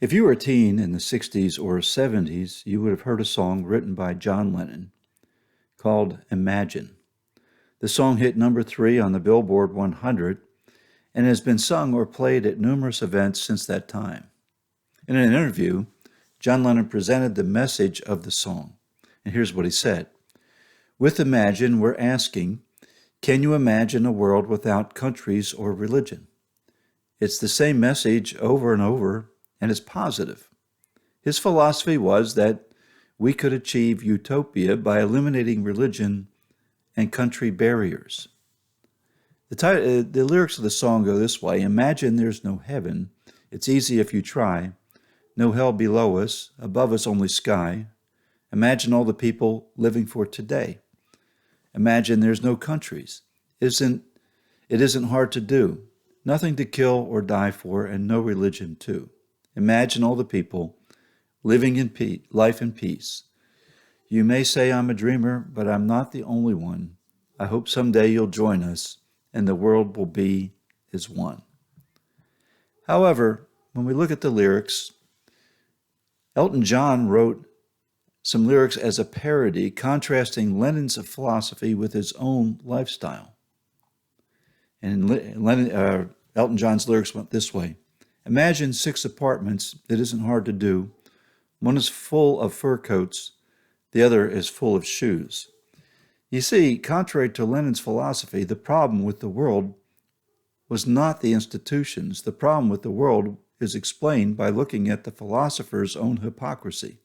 If you were a teen in the 60s or 70s, you would have heard a song written by John Lennon called Imagine. The song hit number 3 on the Billboard 100 and has been sung or played at numerous events since that time. In an interview, John Lennon presented the message of the song, and here's what he said. With Imagine, we're asking, can you imagine a world without countries or religion? It's the same message over and over, and it's positive. His philosophy was that we could achieve utopia by eliminating religion and country barriers. The lyrics of the song go this way. Imagine there's no heaven. It's easy if you try. No hell below us. Above us only sky. Imagine all the people living for today. Imagine there's no countries. It isn't hard to do. Nothing to kill or die for, and no religion too. Imagine all the people living in life in peace. You may say I'm a dreamer, but I'm not the only one. I hope someday you'll join us and the world will be as one. However, when we look at the lyrics, Elton John wrote some lyrics as a parody, contrasting Lennon's philosophy with his own lifestyle. And Elton John's lyrics went this way. Imagine 6 apartments. It isn't hard to do. One is full of fur coats. The other is full of shoes. You see, contrary to Lennon's philosophy, the problem with the world was not the institutions. The problem with the world is explained by looking at the philosopher's own hypocrisy.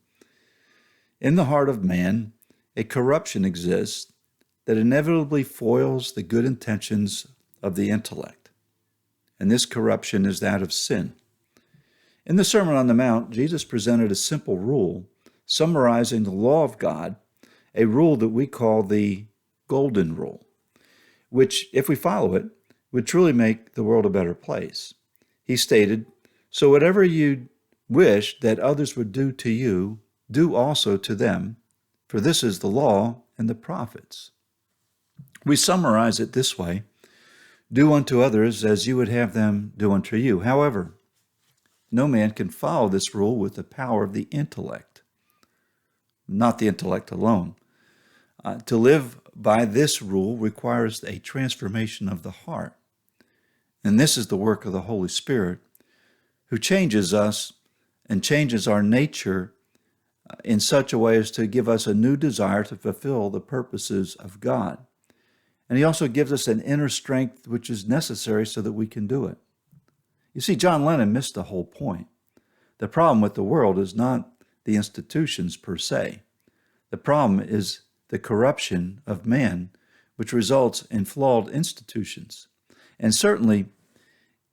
In the heart of man, a corruption exists that inevitably foils the good intentions of the intellect. And this corruption is that of sin. In the Sermon on the Mount, Jesus presented a simple rule summarizing the law of God, a rule that we call the Golden Rule, which, if we follow it, would truly make the world a better place. He stated, so whatever you wish that others would do to you, do also to them, for this is the law and the prophets. We summarize it this way, do unto others as you would have them do unto you. However, no man can follow this rule with the power of the intellect, not the intellect alone. To live by this rule requires a transformation of the heart. And this is the work of the Holy Spirit, who changes us and changes our nature in such a way as to give us a new desire to fulfill the purposes of God. And he also gives us an inner strength which is necessary so that we can do it. You see, John Lennon missed the whole point. The problem with the world is not the institutions per se. The problem is the corruption of man, which results in flawed institutions. And certainly,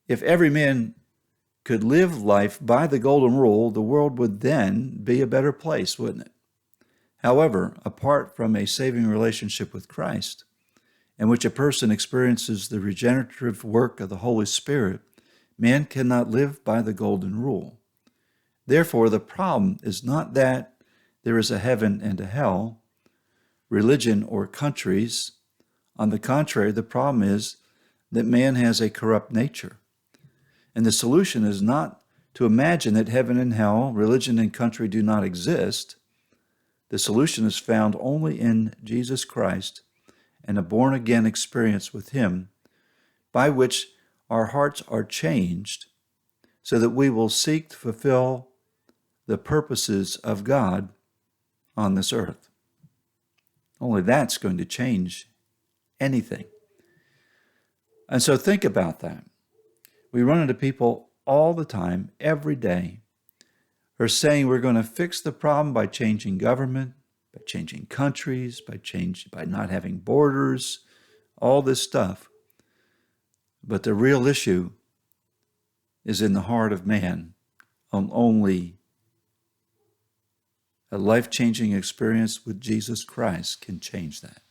if every man could live life by the golden rule, the world would then be a better place, wouldn't it? However, apart from a saving relationship with Christ, in which a person experiences the regenerative work of the Holy Spirit, man cannot live by the golden rule. Therefore, the problem is not that there is a heaven and a hell, religion or countries. On the contrary, the problem is that man has a corrupt nature. And the solution is not to imagine that heaven and hell, religion and country do not exist. The solution is found only in Jesus Christ and a born-again experience with him, by which our hearts are changed so that we will seek to fulfill the purposes of God on this earth. Only that's going to change anything. And so think about that. We run into people all the time, every day, who are saying we're going to fix the problem by changing government, by changing countries, by not having borders, all this stuff. But the real issue is in the heart of man. Only a life-changing experience with Jesus Christ can change that.